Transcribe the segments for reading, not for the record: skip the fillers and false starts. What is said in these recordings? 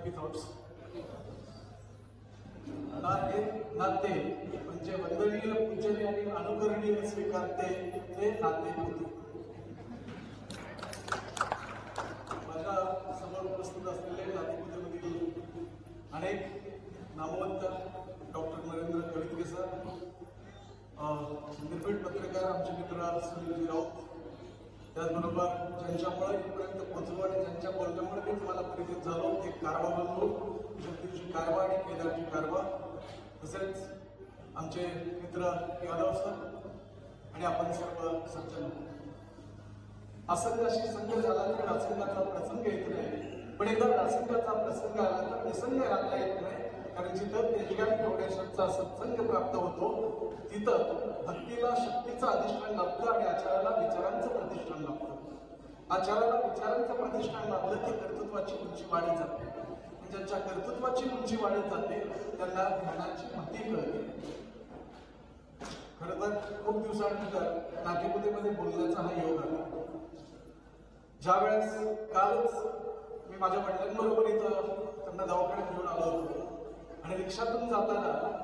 Happy thoughts नाते म्हणजे वंदनीय पूजनीय आणि अनुकरणीय स्वीकारते ते नाते होते. माझ्या समोर उपस्थित असलेले नातेपुतेमधील अनेक नामवंत डॉक्टर नरेंद्र कवितके सर, निर्भीड पत्रकार आमचे मित्र सुनीलजी राऊत, त्याचबरोबर ज्यांच्यामुळे इथपर्यंत पोहोचलो आणि ज्यांच्या बोलण्यामुळे मी तुम्हाला परिचित झालो ते कारवा बंधू, शक्तीजी कारवा आणि केदारजी कारवा, तसेच आमचे मित्र यादव सर आणि आपण सर्व सज्जन. असंख्याशी संघ झाला तर रासंगाचा प्रसंग येत नाही, पण एकदा रासंगाचा प्रसंग आला तर निसंग राहता येत नाही. कारण जिथं तेजगाम फाउंडेशनचा सत्संग प्राप्त होतो तिथं भक्तीला शक्तीचं अधिष्ठान लाभतं आणि आचाराला विचारांचं प्रतिष्ठान लाभतं. आचाराला विचारांचं प्रतिष्ठान लाभलं की कर्तृत्वाची उंची वाढत जाते. ज्यांच्या कर्तृत्वाची उंची वाढत जाते त्यांना ध्यानाची महती कळते. खरं तर खूप दिवसानंतर नातेपुतेमध्ये बोलण्याचा हा योग आला. ज्या वेळेस कालच मी माझ्या वडिलांबरोबर इथं त्यांना दवाखान्यात घेऊन आलो होतो आणि रिक्षातून जाताना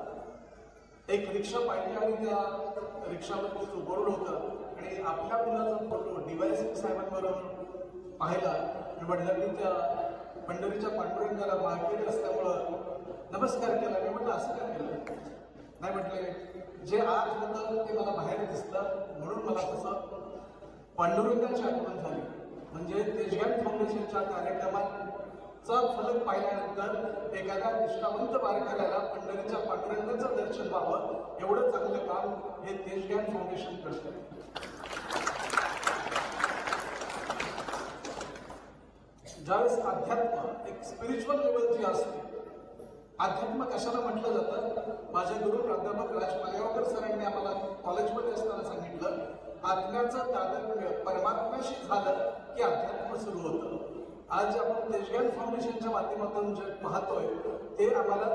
एक रिक्षा पाहिली आणि त्या रिक्षावरती जो बोर्ड होता आणि आपल्या मुलाचा फोटो DYSP साहेबांबरोबर पाहिला आणि वडिलांनी त्या पंढरीच्या पांडुरंगाला माळकरी असल्यामुळं नमस्कार केला. मी म्हटलं असं काय केलं? नाही म्हटले, जे आत होतं ते मला बाहेर दिसलं म्हणून मला तसं पांडुरंगाची आठवण झाली. म्हणजे तेजगाम फाउंडेशनच्या कार्यक्रमाचा फलक पाहिल्यानंतर एखाद्या निष्ठावंत वारकऱ्याला पंढरीच्या पांडुरंगाचं दर्शन व्हावं एवढं चांगलं काम हे तेजगाम फाउंडेशन करतं. ज्यावेळेस अध्यात्म एक स्पिरिच्युअल लेवल जी असते, अध्यात्म कशाला म्हटलं जातं? माझे गुरु प्राध्यापक राज मालेगावकर सरांनी आम्हाला कॉलेजमध्ये असताना सांगितलं, आत्म्याचं तादात्म्य परमात्म्याशी झालं की अध्यात्म सुरू होतं. आज आपण तेजगाम फाउंडेशनच्या माध्यमातून जे पाहतोय ते आम्हाला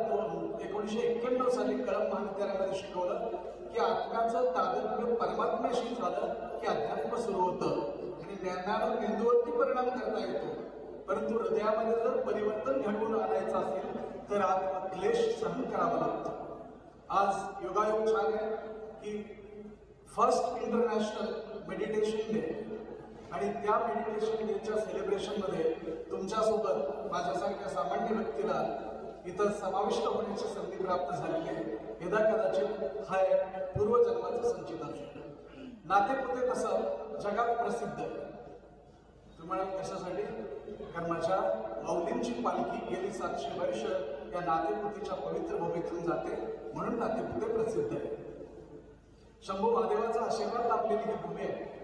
1991 साली कळंब महाविद्यालयामध्ये शिकवलं की आत्म्याचं तादात्म्य परमात्म्याशी झालं की अध्यात्म सुरू होतं आणि ज्ञानाला मेंदूवरती परिणाम करता येतो. परंतु हृदयामध्ये जर परिवर्तन घडवून आणायचं असेल तर आत्मक्लेश सहन करावा लागतो. आज योगायोग छान आहे की फर्स्ट इंटरनॅशनल मेडिटेशन डे आणि त्या मेडिटेशन डेच्या सेलिब्रेशनमध्ये तुमच्यासोबत माझ्यासारख्या सामान्य व्यक्तीला इथं समाविष्ट होण्याची संधी प्राप्त झालेली आहे. यदा कदाचित हा पूर्वजन्माचं संचित असेल. नातेपुते कसं जगात प्रसिद्ध आहे. तुम्हाला कशासाठी? कारण माझ्या माऊलींची पालखी गेली 700 वर्ष या नातेपुतेच्या पवित्र भूमीतून जाते म्हणून नातेपुते प्रसिद्ध आहे. शंभू महादेवाचा आशीर्वाद लाभलेली ही भूमी आहे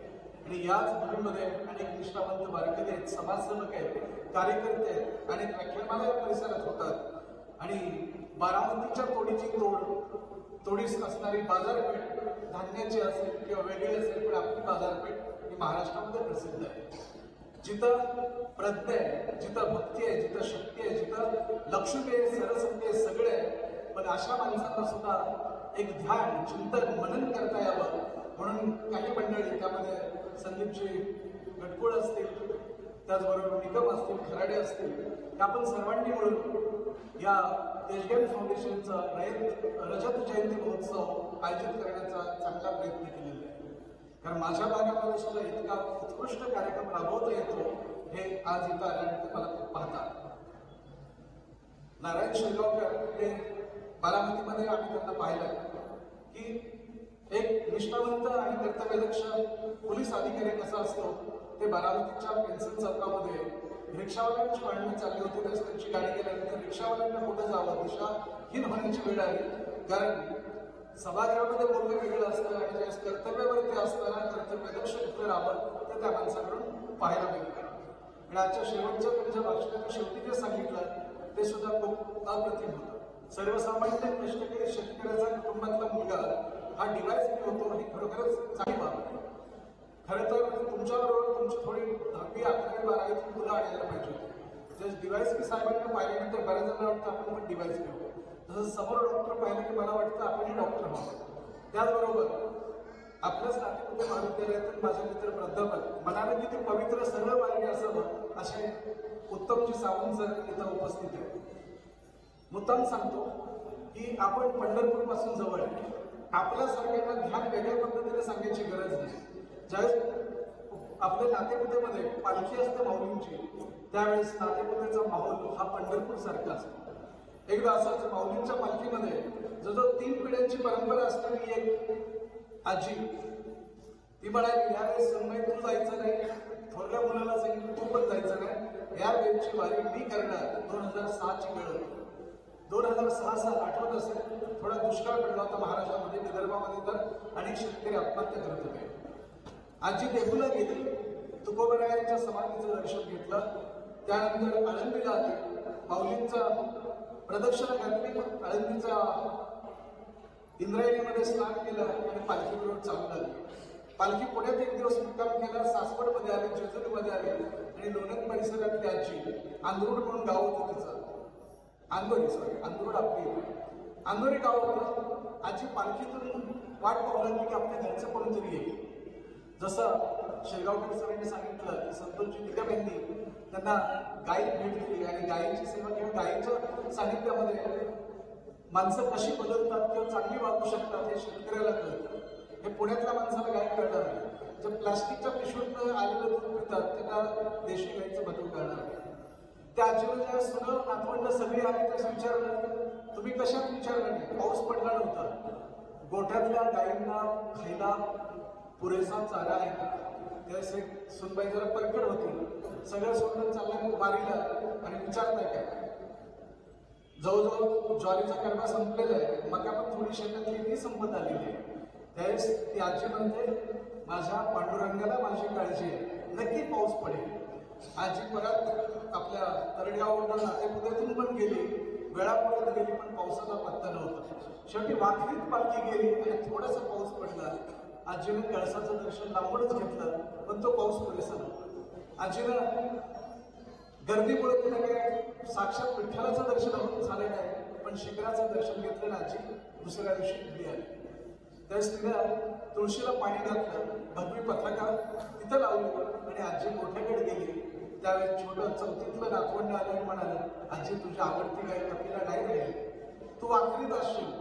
आणि याच भूमीमध्ये अनेक निष्ठावंत वारकरी आहेत, समाजसेवक आहेत, कार्यकर्ते आहेत, अनेक व्याख्यानमाला या परिसरात होतात आणि बारामतीच्या तोडीची तोडीस असणारी बाजारपेठ धान्याची असेल किंवा वेगळी असेल पण आपली बाजारपेठ ही महाराष्ट्रामध्ये प्रसिद्ध आहे. जिथं प्रज्ञा आहे, जिथं भक्ती आहे, जिथं शक्ती आहे, जिथं लक्ष्मी आहे, सरस्वती आहे, सगळे आहे. पण अशा माणसांना सुद्धा एक ध्यान, चिंतन, मनन करता यावं म्हणून काही मंडळी त्यामध्ये संदीपजी गटकुळ असतील, त्याचबरोबर निकम असतील, खराडे असतील, आपण सर्वांनी मिळून या तेजगाम फाउंडेशनचा रजत जयंती महोत्सव आयोजित करण्याचा चांगला प्रयत्न केलेला आहे. कारण माझ्या भागामध्ये सुद्धा इतका उत्कृष्ट कार्यक्रम राबवता येतो हे आज इथं आल्यानंतर मला पाहतात. नारायण शिरगावकर हे बारामतीमध्ये आम्ही त्यांना पाहिलं की एक निष्ठावंत आणि कर्तव्यदक्ष पोलीस अधिकारी कसा असतो ते बारामतीच्या पेन्सिल चौकामध्ये रिक्षावाल्यांची भांडणं चालली होती. त्याच त्यांची गाडी गेल्यानंतर रिक्षावाल्यांना कुठं जावं दिशाहीन होण्याची वेळ आली. कारण सभागृहामध्ये बोलणं वेगळं असतं आणि ज्यावेळेस कर्तव्यावरती असताना कर्तव्यदक्ष उत्तर राहावं तर त्या माणसाकडून पाहायला मिळतं. आणि आजच्या शेवटच्या त्यांच्या भाषणाच्या शेवटी जे सांगितलं ते सुद्धा खूप अप्रतिम होतं. सर्वसामान्य कष्टकरी शेतकऱ्याचा कुटुंबातला मुलगा हा DYSP होतो ही खरोखरच चांगली बाब आहे. खरं तर तुमच्याबरोबर तुमची थोडी 10वी 11वी 12वीची मुलं आणायला पाहिजे होती. जर DYSP साहेबांना पाहिल्यानंतर बऱ्याच जणांना वाटतं आपण पण DYSP होतो. तसं समोर डॉक्टर पाहिलं की मला वाटतं आपणही डॉक्टर व्हावं. त्याचबरोबर आपल्याच नातेपुते महाविद्यालयातून माझे मित्र प्राध्यापक म्हणाले की ते पवित्र सरळ मार्गी असावं असे उत्तमजी सावंत सर इथं उपस्थित आहे. मुद्दाम सांगतो की आपण पंढरपूर पासून जवळ आहे. आपल्या सगळ्यांना ध्यान वेगळ्या पद्धतीने सांगायची गरज नाही. ज्यावेळेस आपल्या नातेपुतेमध्ये पालखी असते माऊलींची, त्यावेळेस नातेपुतेचा माहोल हा पंढरपूर सारखा असतो. एकदा असंच माऊलींच्या पालखीमध्ये जवळजवळ 3 पिढ्यांची परंपरा असलेली एक आजी, ती म्हणाली यावेळेस सुनबाई तू जायचं नाही, थोरल्या मुलाला सांगितलं तू पण जायचं नाही, या वेळची वारी मी करणार. 2006ची वेळ होती. 2006 साल आठवत असेल, थोडा दुष्काळ पडला होता महाराष्ट्रामध्ये, विदर्भामध्ये तर अनेक शेतकरी आत्महत्या करत होते. आजी देहूला गेली, तुकोबरायांच्या समाधीचं दर्शन घेतलं, त्यानंतर आळंदीला आली, माऊलींचा प्रदक्षिणा घातली, आळंदीचा इंद्रायणीमध्ये स्नान केलं आणि पालखी बरोबर चालू लागली. पालखी पुण्यात एक दिवस मुक्काम केला, सासवडमध्ये आली, जेजुरीमध्ये आली आणि लोणंद परिसरातली आजी, आंधरुड म्हणून गाव होतं तिचं, अंदोरी आपली अंदोरी गाव होतं. आजी पालखीतून वाट पाहू लागली की आपल्या घरचं कोणीतरी येईल. जसं शेगावकर सरांनी सांगितलं की संतोषजी निकम यांनी त्यांना गायी भेट दिली आणि गायीची सेवा किंवा गायीच्या सानिध्यामध्ये माणसं कशी बदलतात किंवा चांगली वागू शकतात हे शेतकऱ्याला कळतं. हे पुण्यातल्या माणसाला गाय कळणार नाही. जे प्लास्टिकच्या पिशवीतनं आलेलं दूध पितात त्यांना देशी गायीचं बदल कळणार नाही. त्या आजीला ज्या सुनं नातवंड सगळी आली त्यास विचारलं, तुम्ही कशात विचारलं नाही, पाऊस पडला नव्हता, गोठ्यातल्या गायींना खायला पुरेसा चारा आहे का? त्यावेळेस एक सुनबाई जरा परकड होती, सगळं सोडून चाललं वारीला आणि विचारताय काय? जवळजवळ ज्वारीचा कडबा संपलेला आहे, मका पण थोडी शेतातली ती संपत आलेली आहे. त्यावेळेस ती आजी म्हणते माझ्या पांडुरंगाला माझी काळजी आहे, नक्की पाऊस पडेल. आजी परत आपल्या तरडगाववरून नातेपुतेतून पण गेली, वेळापळत गेली, पण पावसाचा पत्ता नव्हता. शेवटी वाखरीत पालखी गेली आणि थोडासा पाऊस पडला. आजीने कळसाचं दर्शन लांबूनच घेतलं, पण तो पाऊस पुरेसा नव्हता. आजीनं गर्दीमुळे तिला काय साक्षात विठ्ठलाचं दर्शन होऊन झालं नाही, पण शिखराचं दर्शन घेतलं ना आजी दुसऱ्या दिवशी घरी आली. त्यावेळेस तिनं तुळशीला पाणी घातलं, भगवी पताका तिथं लावली आणि आजी मोठ्याकडे गेली. त्यावेळेस छोटं चौथीतलं नातवंड आलं आणि म्हणाले आजी तुझी आवडती गाय कपिला नाही राहिली, तू वाखरीत असशील.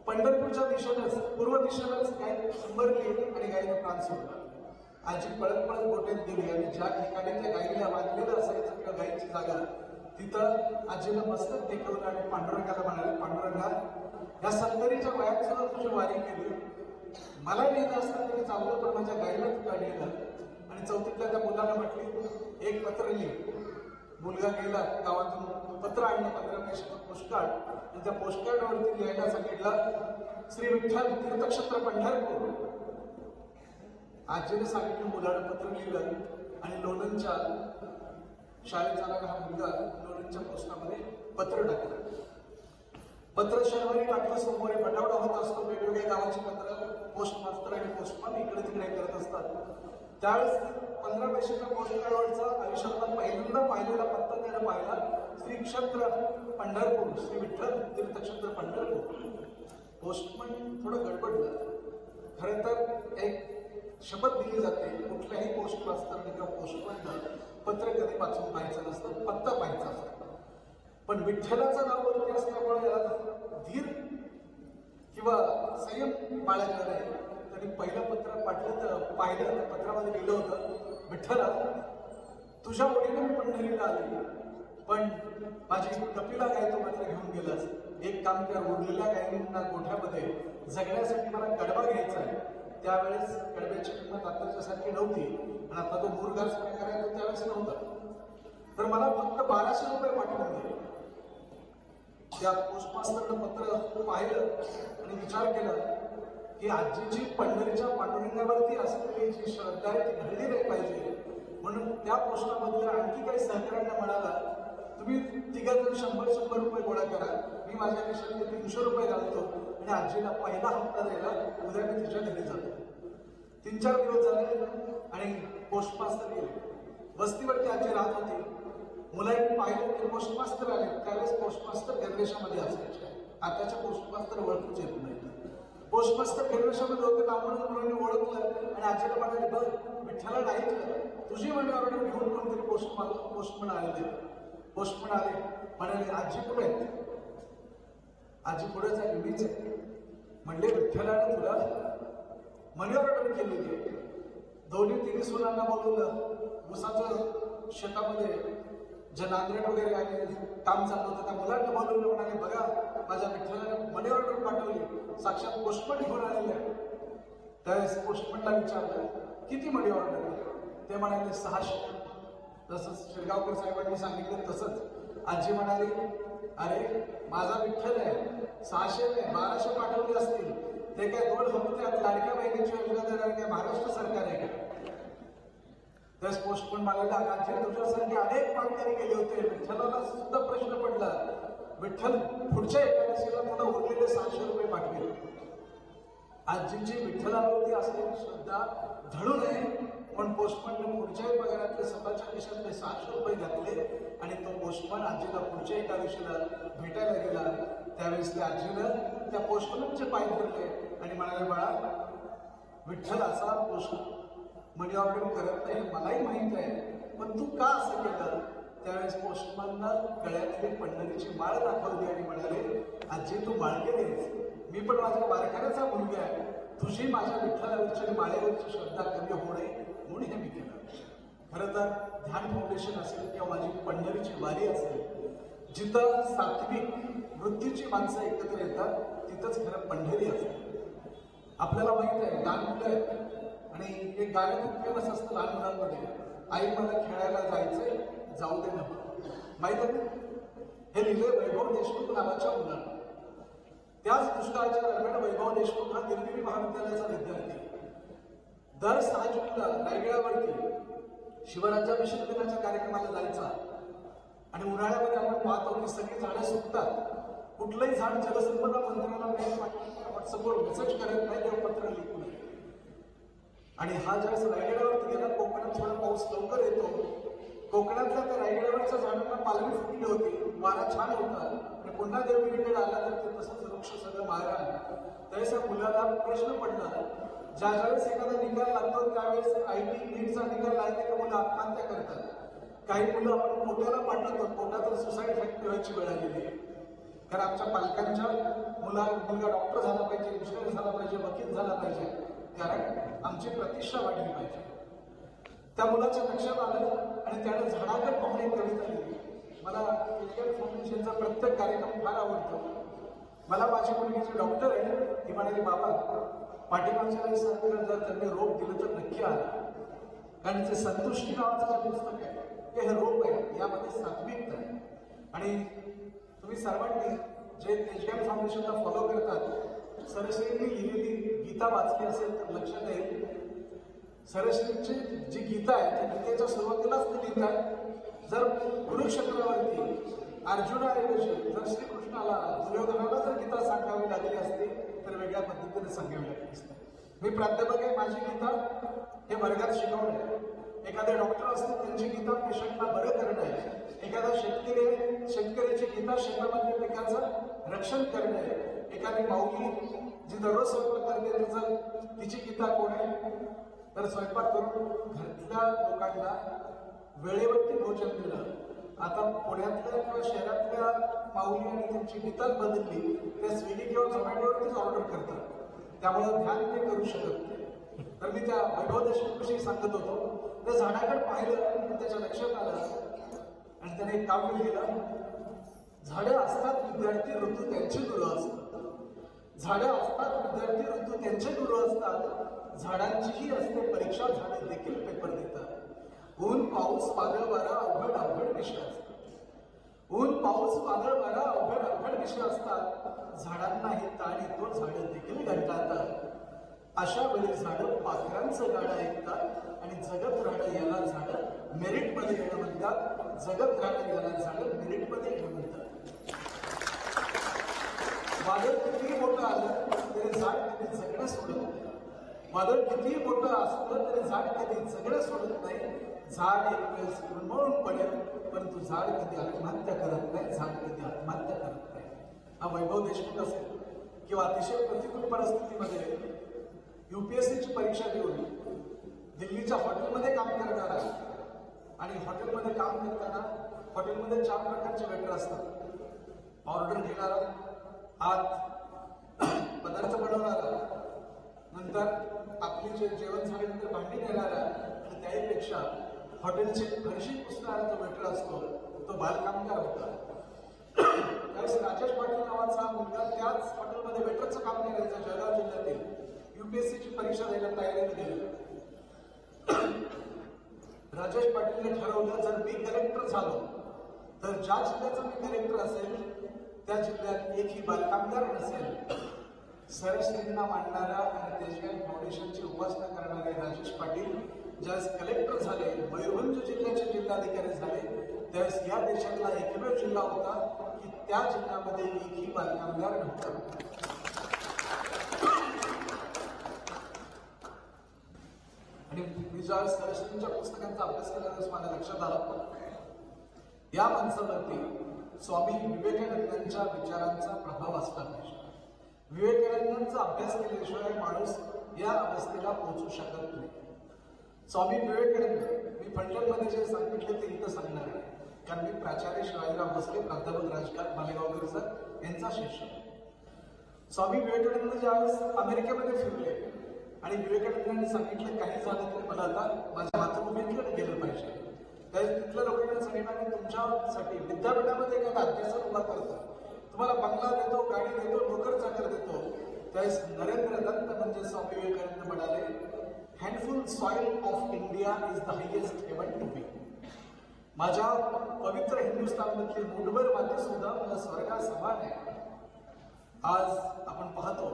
पंढरपूरच्या दिशेनंच पूर्व दिशेनंच गाय शंभरली आणि गायीने प्राण सोडला. आजी पळत पळत गोठ्यात गेली आणि ज्या ठिकाणी त्या गायीला बांधलेलं असायचं किंवा गायीची जागा तिथं आजीनं मस्तक टेकवलं आणि पांडुरंगाला म्हणाले पांडुरंगा या सत्तरीच्या वयात सुद्धा तुझी वारी केली, मला नेलं असतं तरी चाललं, पण माझ्या गायीला तुला नेलं. आणि चौथीतल्या त्या मुलाला म्हटली एक पत्र लिह. मुलगा गेला गावातून पत्र आणलं, 15 पैशाचं पोस्टकार्ड, आणि त्या पोस्टकार्डवरती लिहायला सांगितलं श्री विठ्ठल तीर्थक्षेत्र पंढरपूर. आजीने सांगितलं, मुलानं पत्र लिहिलं आणि लोणंदच्या शाळेत जाणारा हा मुलगा लोणंदच्या पोस्टामध्ये पत्र टाकलं. पत्र शनिवारी टाकलं, सोमवारी बटावडा होत असतो, वेगवेगळ्या गावाची पत्र पोस्ट मास्तर आणि पोस्टमन इकडे तिकडे करत असतात. त्यावेळेस 15 पैशाच्या पोस्टकार्डवरचा आयुष्यातला पहिल्यांदा पाहिलेला पत्ता त्याने पाहिला, श्री क्षेत्र पंढरपूर, श्री विठ्ठल तीर्थक्षेत्र पंढरपूर. पोस्टमन थोडं गडबडलं. खरं तर एक शपथ दिली जाते कुठल्याही पोस्ट मास्तरने किंवा पोस्टमननं पत्र कधी वाचून पाहायचं नसतं, पत्ता पाहायचा असतो. पण विठ्ठलाचं नाव वरती असल्यामुळे याला धीर किंवा संयम बाळगला नाही. त्यांनी पहिलं पत्र पाहिलं, त्या पत्रामध्ये लिहिलं होतं, विठ्ठला तुझ्या ओळीने मी पंढरीला आले, पण माझी कपिला गाय तो मात्र घेऊन गेलास. एक काम कर, उरलेल्या गायींना गोठ्यामध्ये जगण्यासाठी मला कडबा घ्यायचा आहे. त्यावेळेस कडब्याची किंमत आताच्यासारखी नव्हती आणि आता तो मुरघास प्रकार आहे तो त्यावेळेस नव्हता. तर मला फक्त 1200 रुपये पाठवून दिले. त्या पोस्टमास्तरनं पत्र पाहिलं आणि विचार केला की आजीची पंढरीच्या पांडुरंगावरती असलेली जी श्रद्धा आहे ती घडली नाही पाहिजे, म्हणून त्या पोस्टामधले आणखी काही सहकार्यांना म्हणाला तुम्ही तिघाजण 100 रुपये गोळा करा, मी माझ्या खिशातले 300 रुपये घालतो आणि आजीला पहिला हप्ता द्यायला उद्या मी तिच्या घरी जातो. 3-4 दिवस झाले आणि पोस्टमास्तर गेले. वस्तीवरती आजी राहत होती. मुलांनी पाहिलं की पोस्टमास्तर आले. त्यावेळेस पोस्टमास्तर गणवेशामध्ये असायचे, आताच्या पोस्टमास्तर ओळखूच येत नाही. पोस्टमास्तर गणवेशामध्ये होते, लांबून मुलांनी ओळखलं आणि आजीला म्हणाले बघ विठ्ठला ऐकलं, तुझी म्हणजे ऑर्डर घेऊन कोणतरी पोस्टमन आले म्हणाले आजी कुठे आहेत? आजी पुढे झाली मीच आहे. म्हणले विठ्ठलाने तुला मनी ऑर्डर केलेली आहे. तिन्ही सुनांना बोलवलं. ऊसाचं शेतामध्ये जे नांगरट वगैरे आहे काम चाललं होतं त्या मुलांना बोलवलं. म्हणाले बघा माझ्या विठ्ठलाने मनी ऑर्डर पाठवली, साक्षात पोस्टमन घेऊन आलेले आहे. त्यावेळेस पोस्टमनला विचारलं किती मनी ऑर्डर आहे? ते म्हणाले 600. जसं शिरगावकर साहेबांनी सांगितलं तसंच आजी म्हणाली अरे माझा विठ्ठल आहे, 600 नाही 1200 पाठवले असतील. ते काय 2 हप्त्यात लाडक्या बहिणीची योजना देणार काय महाराष्ट्र सरकार आहे का? त्यास पोस्टमन म्हणाला आजी तुझ्यासारखे अनेक मागणी केले होते. विठ्ठलाला सुद्धा प्रश्न पडला, विठ्ठल पुढच्या एकादशीला तुला उरलेले 600 रुपये पाठवेल. आजीची विठ्ठलावरती असलेली श्रद्धा धडू नये पण पोस्टमनने पुढच्याही पगारातले स्वतःच्या खिशातले 600 रुपये घातले आणि तो पोस्टमन आजीला पुढच्या एकादशीला भेटायला गेला. त्यावेळेस त्या आजीनं त्या पोस्टमनचे पाय धरले आणि म्हणाले बाळा विठ्ठल असा पोस्ट मनी ऑर्डर करत नाही मलाही माहित आहे, पण तू का असं केलं? त्यावेळेस पोस्टमननं गळ्यातली पंढरीची माळ दाखवली आणि म्हणाले आजी तू माळके देस, मी पण माझ्या वारकऱ्याचा मुलगा आहे, तुझी माझ्या विठ्ठलावरची माळेवरची श्रद्धा कमी होऊ नये म्हणून हे मी केलं. खरं तर ध्यान फाउंडेशन असेल किंवा माझी पंढरीची वारी असेल, जिथं सात्विक वृत्तीची माणसं एकत्र येतात तिथंच खरं पंढरी असते. आपल्याला माहित आहे लहान मुलं आहेत आणि एक गाणं खूप फेमस असतं लहान मुलांमध्ये, आई मला खेळायला जायचंय जाऊ दे नको. माहित आहे हे लिहिले वैभव देशमुख नावाच्या मुलांना. त्याच दुष्काळाच्या दरम्यान वैभव देशमुख हा दिल्ली महाविद्यालयाचा विद्यार्थी दर 6 जूनला रायगडावरती शिवराज्याभिषेक दिनाच्या कार्यक्रमाला जायचा. आणि उन्हाळ्यामध्ये आपण पाहतो की सगळी झाडं सुकतात. कुठलंही झाड जलसंपदा मंत्र्याला व्हॉट्सअपवर मेसेज करत नाही किंवा पत्र लिहू नये. आणि हा ज्यावेळेस रायगडावरती गेला, कोकणात थोडा पाऊस लवकर येतो. कोकणातल्या त्या रायगडावरच्या झाडांना पालवी फुटली होती, वारा छान होता आणि पुन्हा देवगिरीकडे आला तर ते तसंच वृक्ष सगळं मारला. त्यावेळेस या मुलाला प्रश्न पडला, ज्यावेळेस एखादा निकाल लागतो त्यावेळेस IT नीटचा निकाल लागते का मुलं आत्महत्या करतात. काही मुलं आपण पोटाला पाठवतो, पोटात सुसाईड व्हायची वेळ आलेली आहे. कारण आमच्या पालकांच्या मुलगा डॉक्टर झाला पाहिजे, इंजिनियर झाला पाहिजे, वकील झाला पाहिजे, कारण आमची प्रतिष्ठा वाढली पाहिजे. त्या मुलाच्या लक्षात आलं आणि त्याने झाडाकडे पाहून एक कविता लिहिली. मला केजरीवाल फाउंडेशनचा प्रत्येक कार्यक्रम फार आवडतो. मला माझी मुलगी जी डॉक्टर आहे ती म्हणाली बाबा पाठीमागच्या वेळेस जर त्यांनी रोप दिलं तर नक्की आला. कारण ते संतुष्टी नावाचं जे पुस्तक आहे हे रोप आहे, यामध्ये सात्विकता आहे. आणि तुम्ही सर्वांनी जे केजरीवाल फाउंडेशनला फॉलो करतात, सरस्वतींनी लिहिलेली गीता वाचली असेल तर लक्षात येईल. सरस्वतीची जी गीता आहे त्या गीतेच्या सुरुवातीलाच ते लिहितात, जर कुरुक्षेत्रावरती अर्जुनाऐवजी जर श्रीकृष्णाला दुर्योधनाला जर गीता सांगावी लागली असती तर वेगळ्या पद्धतीने सांगावी लागली असते. मी प्राध्यापक आहे, माझी गीता हे वर्गात शिकवणं आहे. एखादे डॉक्टर असतील त्यांची गीता पेशंटला बरं करणं आहे. एखादा शेतकऱ्याची गीता शेतामधल्या पिकाचं रक्षण करणं आहे. एखादी माऊली जी दररोज स्वयंपाक करते तिची गीता कोण आहे तर स्वयंपाक करून घरातल्या लोकांना वेळेवरती भोजन दिलं. आता पुण्यातल्या किंवा शहरातल्या माऊली आणि त्यांची गीताच बदलली, ते स्विगी किंवा झोमॅटोवरतीच ऑर्डर करतात, त्यामुळं ध्यान ते करू शकत नाही. तर मी त्या वैभव देशमुखविषयी सांगत होतो. त्या झाडाकडे पाहिलं आणि त्याच्या लक्षात आलं आणि त्याने एक काम केलं. झाडं असतात विद्यार्थी ऋतू त्यांचे गुरु असतात. झाडं असतात विद्यार्थी ऋतू त्यांचे गुरु असतात. झाडांचीही असते परीक्षा, झाडे देखील पेपर देतात. ऊन पाऊस वादळ वारा अवघड अवघड विषय असतात. ऊन पाऊस वादळ वारा अवघड अवघड विषय असतात. झाडांनाही ताण येतो, झाडं देखील घंटाळतात. अशा वेळी झाडं पाखरांचं गाणं ऐकतात आणि जगत राहणं याला झाडं मेरिटमध्ये येणं म्हणतात. जगत राहणं याला झाडं मेरिटमध्ये येणं म्हणतात. वादळ कितीही मोठं आलं तरी झाड कधी जगणं सोडत नाही. वादळ कितीही मोठं असलं तरी झाड कधी जगणं सोडत नाही. झाड एक वेळेस उन्मळून पडेल परंतु झाड कधी आत्महत्या करत नाही. झाड कधी आत्महत्या करत नाही. हा वैभव देशमुख असेल किंवा अतिशय प्रतिकूल परिस्थितीमध्ये UPSCची परीक्षा देऊन दिल्लीच्या हॉटेलमध्ये काम करणारा आणि हॉटेलमध्ये काम करताना हॉटेलमध्ये 4 प्रकारचे वेटर असतात. ऑर्डर घेणारा, आत पदार्थ बनवणारा, नंतर आपली जे जेवण झाल्यानंतर भांडी नेणारा आणि त्याहीपेक्षा हॉटेलचे फरशी पुसणारा जो वेटर असतो तो बालकामगार होता. त्यावेळेस राजेश पाटील नावाचा मुलगा त्याच हॉटेलमध्ये वेटरचं काम करायचा. जळगाव जिल्ह्यातील UPSCची परीक्षा द्यायला तयारीला गेले. राजेश पाटीलने ठरवलं जर मी कलेक्टर झालो तर ज्या जिल्ह्याचा मी कलेक्टर असेल त्या जिल्ह्यात एकही बालकामगार नसेल. सरस्वतींना मांडणारा आणि तेजगाव फाउंडेशनची उपासना करणारे राजेश पाटील ज्यावेळेस कलेक्टर झाले, मयूरभंज जिल्ह्याचे जिल्हाधिकारी झाले, त्यावेळेस या देशातला एकमेव जिल्हा होता की त्या जिल्ह्यामध्ये एकही बालकामगार नव्हता. आणि मी ज्यावेळेस सरस्वतींच्या पुस्तकांचा अभ्यास केल्यावेळेस माझ्या लक्षात आलं या माणसावरती स्वामी विवेकानंदांच्या विचारांचा प्रभाव असला पाहिजे. विवेकानंदांचा अभ्यास केल्याशिवाय माणूस या अवस्थेला पोहोचू शकत नाही. स्वामी विवेकानंद मी फलटणमध्ये जे सांगितले ते इथं सांगणार आहे, कारण मी प्राचार्य शिवाजीराव भोसले, प्राध्यापक राजकारण मालेगावकर सर यांचा शिष्य. स्वामी विवेकानंद ज्यावेळेस अमेरिकेमध्ये फिरले आणि विवेकानंदांनी सांगितलं काही झालं तरी मला आता माझ्या मातृभूमीकडे गेलं पाहिजे. त्यावेळेस तिथल्या लोकांना सांगितलं मी तुमच्यासाठी विद्यापीठामध्ये एखादा अध्यासन उभा करतो, तुम्हाला बंगला देतो, गाडी देतो, नोकर चाकर देतो. त्यावेळेस नरेंद्र दत्त म्हणजे स्वामी विवेकानंद म्हणाले, handful soil of India is the highest heaven to be. माझ्या पवित्र हिंदुस्थानमधली मुठभर माती सुद्धा मला स्वर्गा समान आहे. आज आपण पाहतो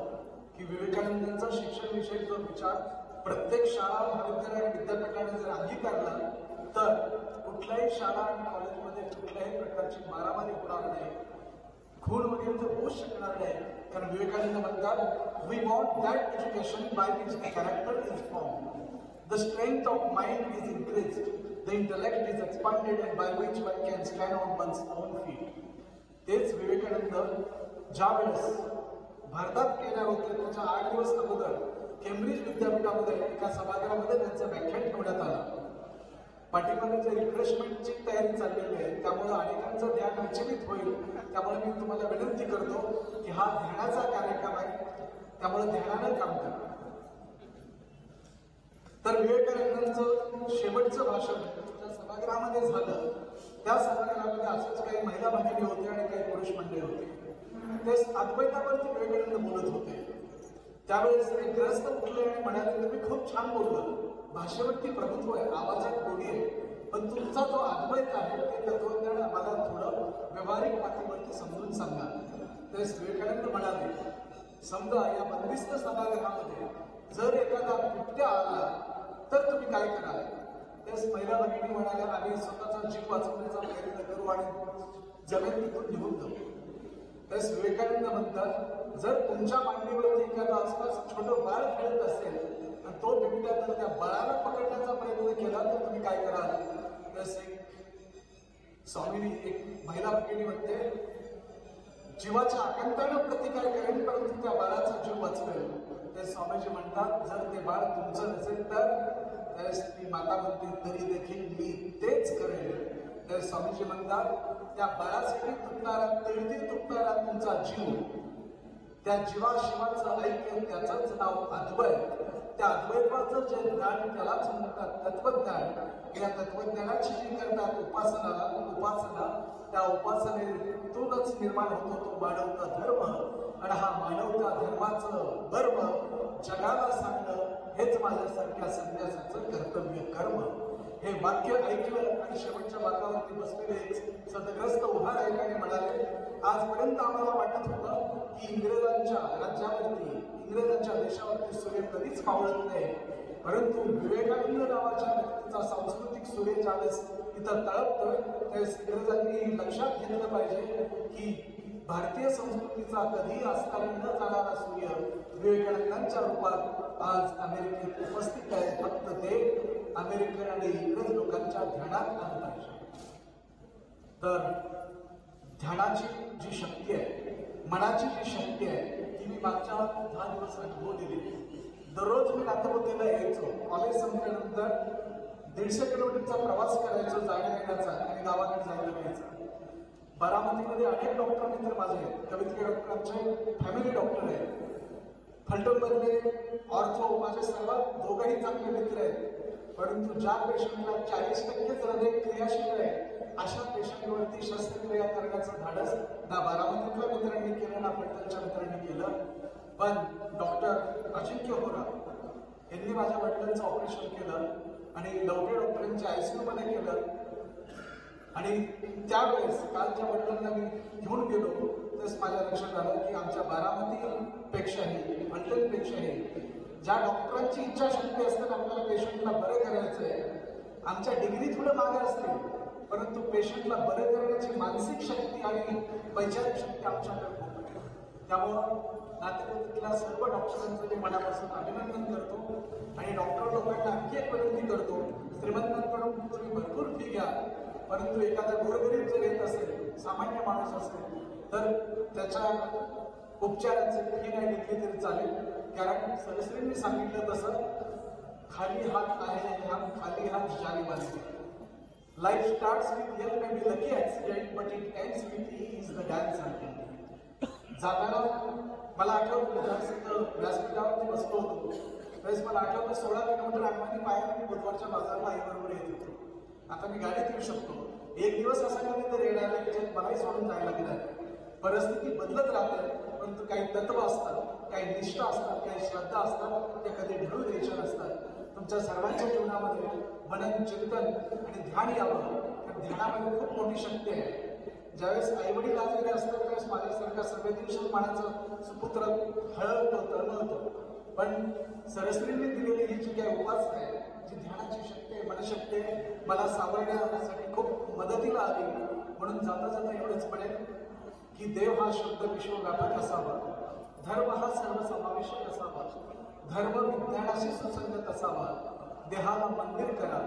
की विवेकानंदांचा शिक्षण विषयीचा विचार प्रत्येक शाळा, महाविद्यालय आणि विद्यापीठाने जर अंगीकारला तर कुठल्याही शाळा आणि कॉलेजमध्ये कुठल्याही प्रकारची मारामारी होणार नाही, खून वगैरे तर होऊच शकणार नाही. कारण विवेकानंद म्हणतात, we want that education by which character is form, the strength of mind is increased, the intellect is expanded and by which one can stand on one's own feet. तेच विवेकानंद ज्या वेळेस भारतात गेल्या होते त्याच्या 8 दिवस अगोदर केम्ब्रिज विद्यापीठामध्ये एका सभागृहामध्ये त्यांचं व्याख्यान ठेवण्यात आलं. पाठीमागे जे रिफ्रेशमेंटची तयारी चाललेली आहे त्यामुळे अनेकांचं ध्यान विचलित होईल. त्यामुळे मी तुम्हाला विनंती करतो की हा ध्यानाचा कार्यक्रम आहे, त्यामुळे ध्यानानं काम करा. तर विवेकानंदांचं शेवटचं भाषण ज्या सभागृहामध्ये झालं त्या सभागृहामध्ये असंच काही महिला भगिनी होते आणि काही पुरुष मंडळी होते. ते अद्वैतावरती विवेकानंद बोलत होते. त्यावेळेस एक ग्रस्त उठले आणि म्हणाले, तुम्ही खूप छान बोलला, भाषेवरती प्रभुत्व आहे, आवाजात गोडी आहे, पण तुमचा जो अद्वैत आहे ते तत्वज्ञान आम्हाला थोडं व्यावहारिक पातळीवरती समजून सांगा. त्यावेळेस विवेकानंद म्हणाले, समजा या बंदिस्त सभागृहामध्ये जर एखादा बिबट्या आला तर तुम्ही काय कराल? त्यावेळेस महिला भगिनी म्हणाल्या, आम्ही स्वतःचा जीव वाचवण्याचा प्रयत्न करू आणि जमेल तिथून निघून जाऊ. त्यावेळेस विवेकानंद म्हणतात, जर तुमच्या मांडीवरती एखादा आसपास छोटं बाळ खेळत असेल आणि तो बिबट्या तर त्या बाळाला पकडण्याचा प्रयत्न केला तर तुम्ही काय कराल? त्यावेळेस स्वामींनी एक महिला भगिनी म्हणते, जीवाच्या आकांतानं प्रतिकार करेल परंतु त्या बाळाचा जीव वाचवेल. ते स्वामीजी म्हणतात, जर ते बाळ तुमचं नसेल तर? त्यावेळेस ती माता म्हणते, तरी देखील मी तेच करेल. तर स्वामीजी म्हणतात, त्या बाळासाठी तुटणारा, तिळती तुटणारा तुमचा जीव, त्या जीवाशिवाचं ऐक्य, त्याचंच नाव अद्वैत. त्या अद्वैताचं जे ज्ञान त्यालाच म्हणतात तत्वज्ञान. या तत्वज्ञानाची जी करतात उपासना, त्या उपासनेतूनच निर्माण होतो तो मानवता धर्म. आणि हा मानवता धर्माचं धर्म जगाला सांगणं हेच माझ्यासारख्या संन्यासाचं कर्तव्य कर्म. हे वाक्य ऐकलं आणि शेवटच्या वाक्यावरती बसलेले सदग्रस्त उभा राहिले आणि म्हणाले, आजपर्यंत आम्हाला वाटत होतं की इंग्रजांच्या राज्यावरती, इंग्रजांच्या देशावरती सूर्य कधीच मावळत नाही, परंतु विवेकानंद नावाच्या व्यक्तीचा सांस्कृतिक सूर्य ज्यावेळेस इथं तळपतोय त्यावेळेस इंग्रजांनी लक्षात घेतलं पाहिजे की भारतीय संस्कृतीचा कधी अस्ताला न जाणारा सूर्य विवेकानंदांच्या रूपात आज अमेरिकेत उपस्थित आहे. फक्त ते अमेरिकन आणि इंग्रज लोकांच्या ध्यानात आलं पाहिजे. तर ध्यानाची जी शक्ती आहे, मनाची जी शक्ती आहे ती मी मागच्या 10 दिवस अनुभवलेली. दररोज मी नातेपुतेला यायचो. कॉलेज संपल्यानंतर 150 किलोमीटरचा प्रवास करायचो जाण्या येण्याचा आणि गावाकडे जायला यायचा. बारामतीमध्ये अनेक डॉक्टर मित्र माझे आहेत. कवितके डॉक्टर आमचे फॅमिली डॉक्टर आहेत. फलटणमधले ऑर्थो माझे सर्वात दोघंही चांगले मित्र आहेत. परंतु ज्या पेशंटला 40% हृदय क्रियाशील आहे अशा पेशंटवरती शस्त्रक्रिया करण्याचं धाडस ना बारामतीतल्या मित्रांनी केलं ना फलटणच्या मित्रांनी केलं. पण डॉक्टर अजिंक्य होरा यांनी माझ्या वडिलांचं ऑपरेशन केलं आणि लवटे डॉक्टरांच्या ICU मध्ये केलं. आणि त्यावेळेस कालच्या वडिलांना मी घेऊन गेलो तेच माझ्या लक्षात आलं की आमच्या बारामतीपेक्षाही फलटणपेक्षाही ज्या डॉक्टरांची इच्छाशक्ती असते आपल्याला पेशंटला बरे करायचं आहे, आमच्या डिग्री थोडं मागे असतील परंतु पेशंटला बरे करण्याची मानसिक शक्ती आणि वैचारिक शक्ती आमच्याकडे खूप आहे. त्यामुळं नातेवाईकातल्या सर्व डॉक्टरांचं मी मनापासून अभिनंदन करतो आणि डॉक्टर लोकांना आणखी एक विनंती करतो, श्रीमंतांकडून तुम्ही भरपूर फी घ्या परंतु एखादा गोरगरीब जर येत असेल, सामान्य माणूस असेल तर त्याच्या उपचाराची फी नाही घेतली तरी चालेल. कारण सरश्रींनी सांगितलं तसं खाली हात आहे हम खाली हात जाने वाले. Life starts with L may be lucky accident but it ends with is the dance. जाताना मला आठवतं व्यासपीठावरती बसलो होतो त्यावेळेस मला आठवतं 16 किलोमीटर अंगणाने पायाने मी बुधवारच्या बाजारला आईबरोबर येत होतो. आता मी गाडीत येऊ शकतो. एक दिवस असा कधी तर येणार आहे की मलाही सोडून जायला लागणार. परिस्थिती बदलत राहते परंतु काही तत्व असतात, काही निष्ठा असतात, काही श्रद्धा असतात त्या कधी ढळू द्यायच्या नसतात. तुमच्या सर्वांच्या जीवनामध्ये मनन चिंतन आणि ध्यान यावं. तर ध्यानामध्ये खूप मोठी शक्ती आहे. ज्यावेळेस आईवडील आजारी असतात त्यावेळेस माझ्यासारखा संवेदनशील मानाचं सुपुत्र हळवतो तळमळतो. पण सरस्वतींनी दिलेली ही जी काही उपासना आहे, जी ध्यानाची शक्ती आहे, मनशक्ती आहे, मला सावरण्यासाठी खूप मदतीला आली. म्हणून जाता जाता एवढंच म्हणेन की देव हा शब्द विश्वव्यापक असावा, धर्म हा सर्वसमावेशक असावा, धर्म विज्ञानाशी सुसंगत असावा, देहाला मंदिर करा,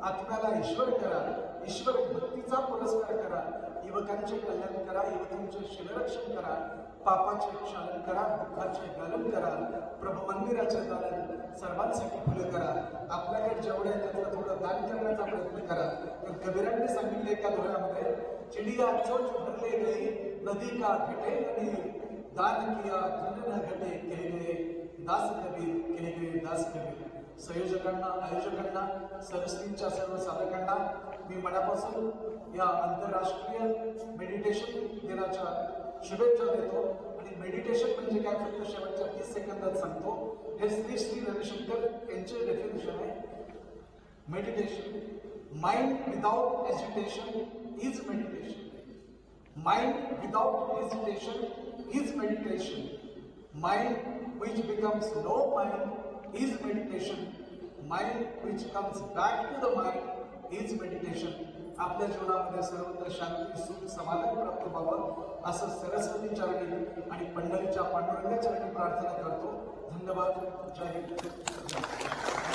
आत्म्याला ईश्वर करा, ईश्वर भक्तीचा पुरस्कार करा, युवकांचे कल्याण करा, युवतींचे शिलरक्षण करा, पापाचे क्षालन करा, दुःखाचे गालन करा, प्रभू मंदिराचे दालन सर्वांसाठी खुले करा. आपल्याकडे जेवढे आहे त्यातलं थोडं दान करण्याचा प्रयत्न करा. तर कबीरांनी सांगितले एका दोह्यामध्ये, चिडिया चोच भरले गई नदी का घटे नहीं, दान किया धन न घटे कहे गए दास कबीर, कहे गए दास कबीर. संयोजकांना, आयोजकांना, सरस्वतींच्या सर्व साधकांना मी मनापासून या आंतरराष्ट्रीय मेडिटेशन दिनाच्या शुभेच्छा देतो. आणि मेडिटेशन म्हणजे काय फक्त शेवटच्या 30 सेकंदात सांगतो. हे श्री श्री रविशंकर यांचे डेफिनेशन आहे. Meditation, mind without agitation is meditation. Mind without hesitation is meditation. Mind which becomes no mind is meditation. Mind which comes back to the mind is meditation. आपल्या जीवनामध्ये सर्वत्र शांती, सुख, समाधान प्राप्त व्हावं असं सरस्वती चरणी आणि पंढरीच्या पांडुरंगा चरणी प्रार्थना करतो. धन्यवाद. जय हिंद.